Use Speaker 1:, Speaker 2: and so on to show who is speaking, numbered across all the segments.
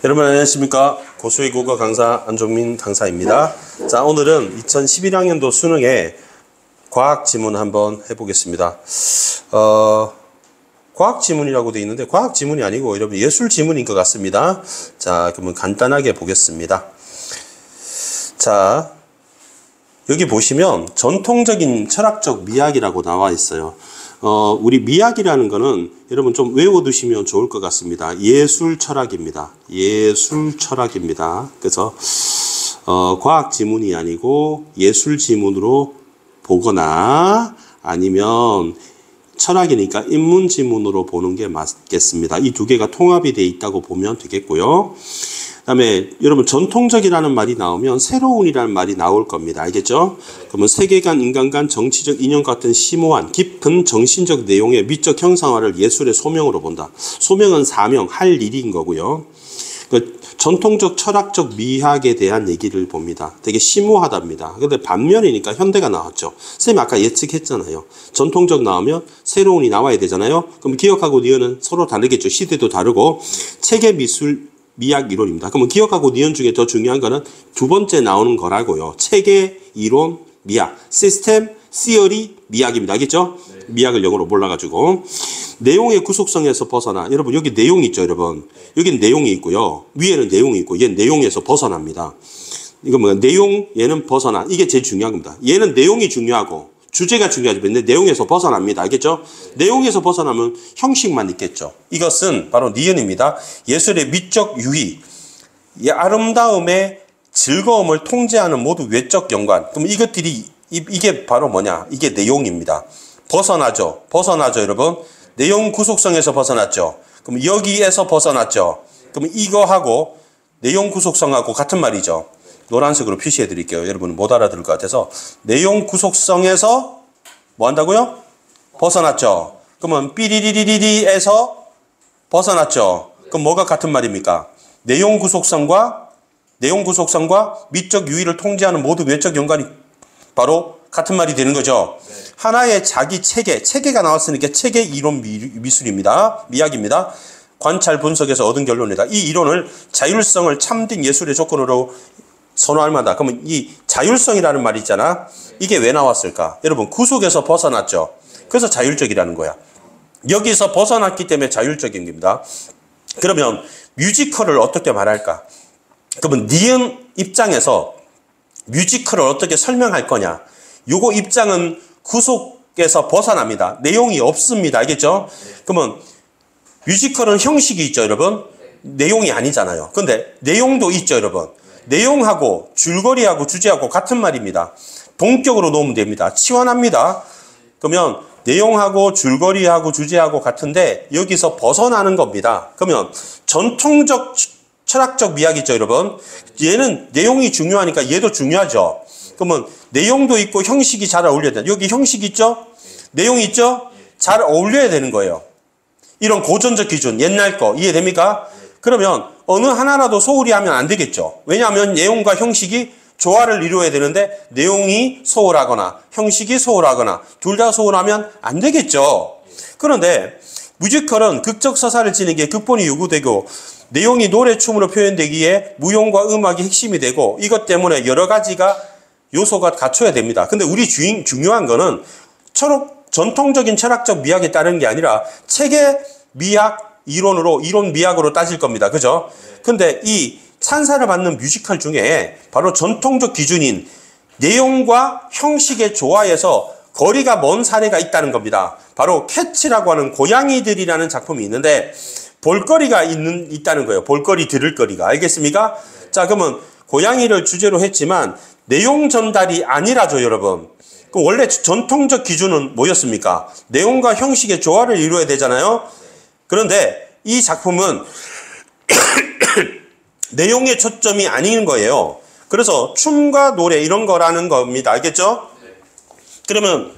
Speaker 1: 여러분 안녕하십니까. 고수의 국어 강사 안종민 강사입니다. 자, 오늘은 2011학년도 수능의 과학 지문 한번 해보겠습니다. 과학 지문이라고 되어 있는데 과학 지문이 아니고 여러분 예술 지문인 것 같습니다. 자, 그러면 간단하게 보겠습니다. 자, 여기 보시면 전통적인 철학적 미학이라고 나와 있어요. 우리 미학이라는 거는 여러분 좀 외워두시면 좋을 것 같습니다. 예술 철학입니다. 예술 철학입니다. 그래서 과학 지문이 아니고 예술 지문으로 보거나 아니면 철학이니까 인문 지문으로 보는 게 맞겠습니다. 이 두 개가 통합이 되어 있다고 보면 되겠고요. 그 다음에 여러분 전통적이라는 말이 나오면 새로운이라는 말이 나올 겁니다. 알겠죠? 그러면 세계관, 인간관, 정치적 인연 같은 심오한 깊은 정신적 내용의 미적 형상화를 예술의 소명으로 본다. 소명은 사명, 할 일인 거고요. 전통적 철학적 미학에 대한 얘기를 봅니다. 되게 심오하답니다. 근데 반면이니까 현대가 나왔죠. 선생님 아까 예측했잖아요. 전통적 나오면 새로운이 나와야 되잖아요. 그럼 기억하고 니은은 서로 다르겠죠. 시대도 다르고 체계 미술 미학 이론입니다. 그러면 기억하고 니은 중에 더 중요한 거는 두 번째 나오는 거라고요. 체계, 이론, 미학, 시스템, 시어리, 미학입니다. 알겠죠? 네. 미학을 영어로 몰라가지고 내용의 구속성에서 벗어나. 여러분 여기 내용이 있죠, 여러분. 여기는 내용이 있고요. 위에는 내용이 있고 얘는 내용에서 벗어납니다. 이거 뭐야? 내용 얘는 벗어나. 이게 제일 중요한 겁니다. 얘는 내용이 중요하고 주제가 중요하지. 근데 내용에서 벗어납니다. 알겠죠? 내용에서 벗어나면 형식만 있겠죠. 이것은 바로 니은입니다. 예술의 미적 유희, 아름다움의 즐거움을 통제하는 모두 외적 연관. 그럼 이것들이 이게 바로 뭐냐? 이게 내용입니다. 벗어나죠. 벗어나죠, 여러분. 내용 구속성에서 벗어났죠. 그럼 여기에서 벗어났죠. 그럼 이거하고 내용 구속성하고 같은 말이죠. 노란색으로 표시해 드릴게요. 여러분은 못 알아들을 것 같아서. 내용 구속성에서 뭐 한다고요? 벗어났죠. 그러면 삐리리리리에서 벗어났죠. 그럼 뭐가 같은 말입니까? 내용 구속성과 미적 유희를 통제하는 모두 외적 연관이 바로 같은 말이 되는 거죠. 네. 하나의 자기 체계가 나왔으니까 체계 이론 미술입니다. 미학입니다. 관찰 분석에서 얻은 결론이다. 이 이론을 자율성을 참된 예술의 조건으로 선호할 만하다. 그러면 이 자율성이라는 말이 있잖아. 이게 왜 나왔을까? 여러분 구속에서 벗어났죠. 그래서 자율적이라는 거야. 여기서 벗어났기 때문에 자율적인 겁니다. 그러면 뮤지컬을 어떻게 말할까? 그러면 니은 입장에서 뮤지컬을 어떻게 설명할 거냐? 요거 입장은 구속에서 벗어납니다. 내용이 없습니다. 알겠죠? 그러면 뮤지컬은 형식이 있죠, 여러분? 내용이 아니잖아요. 근데 내용도 있죠, 여러분? 내용하고 줄거리하고 주제하고 같은 말입니다. 동격으로 놓으면 됩니다. 치환합니다. 그러면 내용하고 줄거리하고 주제하고 같은데 여기서 벗어나는 겁니다. 그러면 전통적 철학적 미학이죠, 여러분. 얘는 내용이 중요하니까 얘도 중요하죠. 그러면 내용도 있고 형식이 잘 어울려야 돼. 여기 형식 있죠? 내용이 있죠? 잘 어울려야 되는 거예요. 이런 고전적 기준, 옛날 거 이해됩니까? 그러면 어느 하나라도 소홀히 하면 안 되겠죠. 왜냐하면 내용과 형식이 조화를 이루어야 되는데 내용이 소홀하거나 형식이 소홀하거나 둘 다 소홀하면 안 되겠죠. 그런데 뮤지컬은 극적 서사를 지는 게 극본이 요구되고 내용이 노래, 춤으로 표현되기에 무용과 음악이 핵심이 되고 이것 때문에 여러 가지가 요소가 갖춰야 됩니다. 근데 우리 중요한 거는 전통적인 철학적 미학에 따르는 게 아니라 체계 미학 이론 미학으로 따질 겁니다. 그죠? 근데 이 찬사를 받는 뮤지컬 중에 바로 전통적 기준인 내용과 형식의 조화에서 거리가 먼 사례가 있다는 겁니다. 바로 캐츠라고 하는 고양이들이라는 작품이 있는데 볼거리가 있다는 거예요. 볼거리, 들을 거리가. 알겠습니까? 자, 그러면 고양이를 주제로 했지만 내용 전달이 아니라죠, 여러분. 그럼 원래 전통적 기준은 뭐였습니까? 내용과 형식의 조화를 이루어야 되잖아요. 그런데 이 작품은 내용의 초점이 아닌 거예요. 그래서 춤과 노래 이런 거라는 겁니다. 알겠죠? 그러면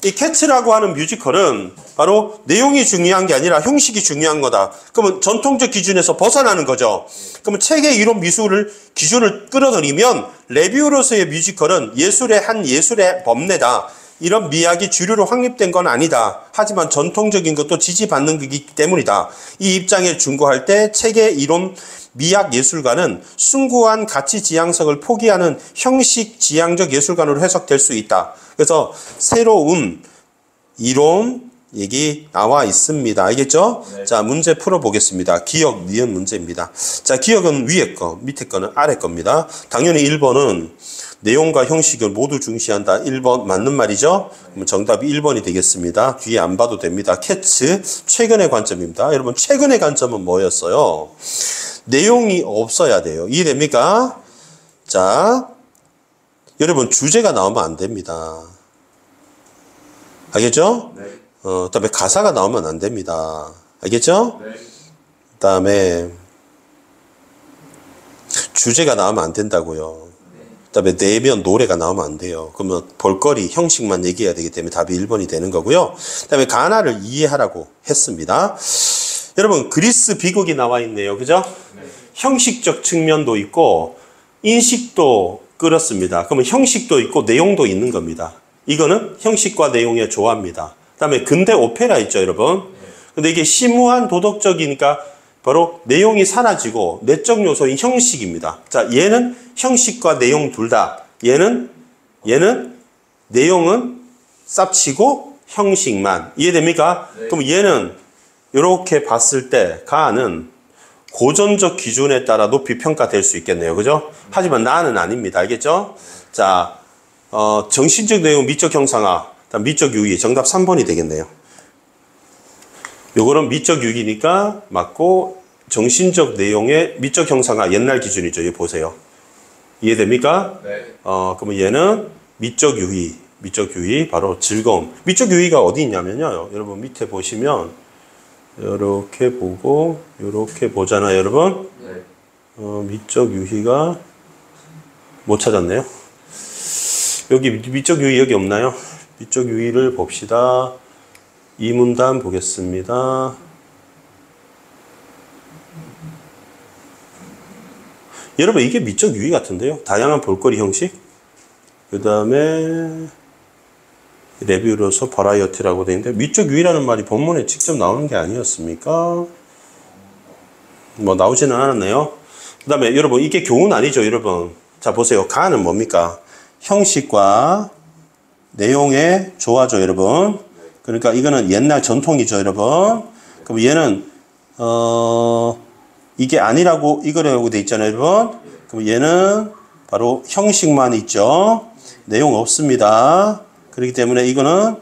Speaker 1: 이 캐츠라고 하는 뮤지컬은 바로 내용이 중요한 게 아니라 형식이 중요한 거다. 그러면 전통적 기준에서 벗어나는 거죠. 그러면 체계 이론 미술을 기준을 끌어들이면 레뷰로서의 뮤지컬은 예술의 법례다. 이런 미학이 주류로 확립된 건 아니다. 하지만 전통적인 것도 지지받는 거기 때문이다. 이 입장에 준거할 때 체계 이론 미학 예술가는 숭고한 가치 지향성을 포기하는 형식 지향적 예술가로 해석될 수 있다. 그래서 새로운 이론 얘기 나와 있습니다. 알겠죠? 네. 자, 문제 풀어보겠습니다. 기억, 니은 문제입니다. 자, 기억은 위에 거, 밑에 거는 아래 겁니다. 당연히 1번은 내용과 형식을 모두 중시한다. 1번 맞는 말이죠? 그럼 정답이 1번이 되겠습니다. 뒤에 안 봐도 됩니다. 캐츠, 최근의 관점입니다. 여러분, 최근의 관점은 뭐였어요? 내용이 없어야 돼요. 이해됩니까? 자, 여러분, 주제가 나오면 안 됩니다. 알겠죠? 네. 그다음에 가사가 나오면 안 됩니다. 알겠죠? 네. 그다음에 주제가 나오면 안 된다고요. 그다음에 내면 노래가 나오면 안 돼요. 그러면 볼거리 형식만 얘기해야 되기 때문에 답이 1번이 되는 거고요. 그다음에 가나를 이해하라고 했습니다. 여러분, 그리스 비극이 나와 있네요. 그죠? 네. 형식적 측면도 있고 인식도 그렇습니다. 그러면 형식도 있고 내용도 있는 겁니다. 이거는 형식과 내용의 조화입니다. 그 다음에 근대 오페라 있죠, 여러분. 근데 이게 심오한 도덕적이니까 바로 내용이 사라지고 내적 요소인 형식입니다. 자, 얘는 형식과 내용 둘 다. 얘는 내용은 쌉치고 형식만. 이해됩니까? 네. 그럼 얘는 이렇게 봤을 때 가는 고전적 기준에 따라 높이 평가될 수 있겠네요. 그죠? 하지만 나는 아닙니다. 알겠죠? 자, 정신적 내용, 미적 형상화. 미적 유의, 정답 3번이 되겠네요. 요거는 미적 유의니까 맞고, 정신적 내용의 미적 형상화, 옛날 기준이죠. 이거 보세요. 이해됩니까? 네. 그러면 얘는 미적 유의, 바로 즐거움. 미적 유의가 어디 있냐면요. 여러분 밑에 보시면, 요렇게 보고, 요렇게 보잖아요, 여러분. 네. 미적 유의가 못 찾았네요. 여기 미적 유의 여기 없나요? 미적 유의를 봅시다. 이 문단 보겠습니다. 여러분, 이게 미적 유의 같은데요? 다양한 볼거리 형식. 그 다음에 레뷰로서 버라이어티라고 되어 있는데, 미적 유의라는 말이 본문에 직접 나오는 게 아니었습니까? 뭐 나오지는 않았네요. 그 다음에 여러분, 이게 교훈 아니죠, 여러분? 자, 보세요. 가는 뭡니까? 형식과 내용의 조화죠, 여러분. 그러니까 이거는 옛날 전통이죠, 여러분. 그럼 얘는 이게 아니라고 이거라고 돼 있잖아요, 여러분. 그럼 얘는 바로 형식만 있죠. 내용 없습니다. 그렇기 때문에 이거는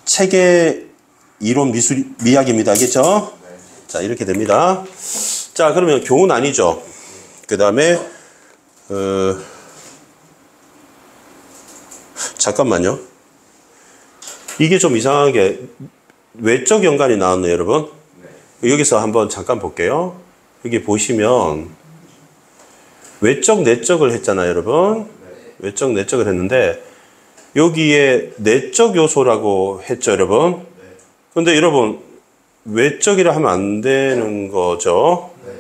Speaker 1: 체계 이론 미학입니다. 알겠죠? 자, 이렇게 됩니다. 자, 그러면 교훈 아니죠. 그 다음에 잠깐만요. 이게 좀 이상하게 외적 연관이 나왔네요, 여러분. 네. 여기서 한번 잠깐 볼게요. 여기 보시면 외적, 내적을 했잖아요, 여러분. 네. 외적, 내적을 했는데 여기에 내적 요소라고 했죠, 여러분. 네. 근데 여러분 외적이라 하면 안 되는 거죠. 네.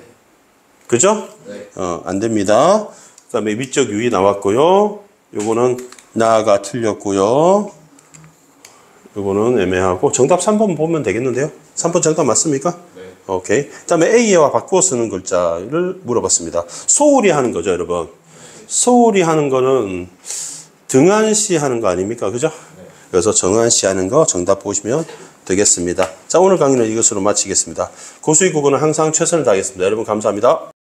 Speaker 1: 그죠? 네. 안 됩니다. 그 다음에 미적 유의 나왔고요. 요거는 나가 틀렸고요. 요거는 애매하고 정답 3번 보면 되겠는데요. 3번 정답 맞습니까? 네. 오케이. 그 다음에 A와 바꾸어 쓰는 글자를 물어봤습니다. 소홀히 하는 거죠, 여러분. 소홀히 하는 거는 등한시 하는 거 아닙니까? 그죠? 네. 그래서 정한시 하는 거 정답 보시면 되겠습니다. 자, 오늘 강의는 이것으로 마치겠습니다. 고수익 국어는 항상 최선을 다하겠습니다. 여러분 감사합니다.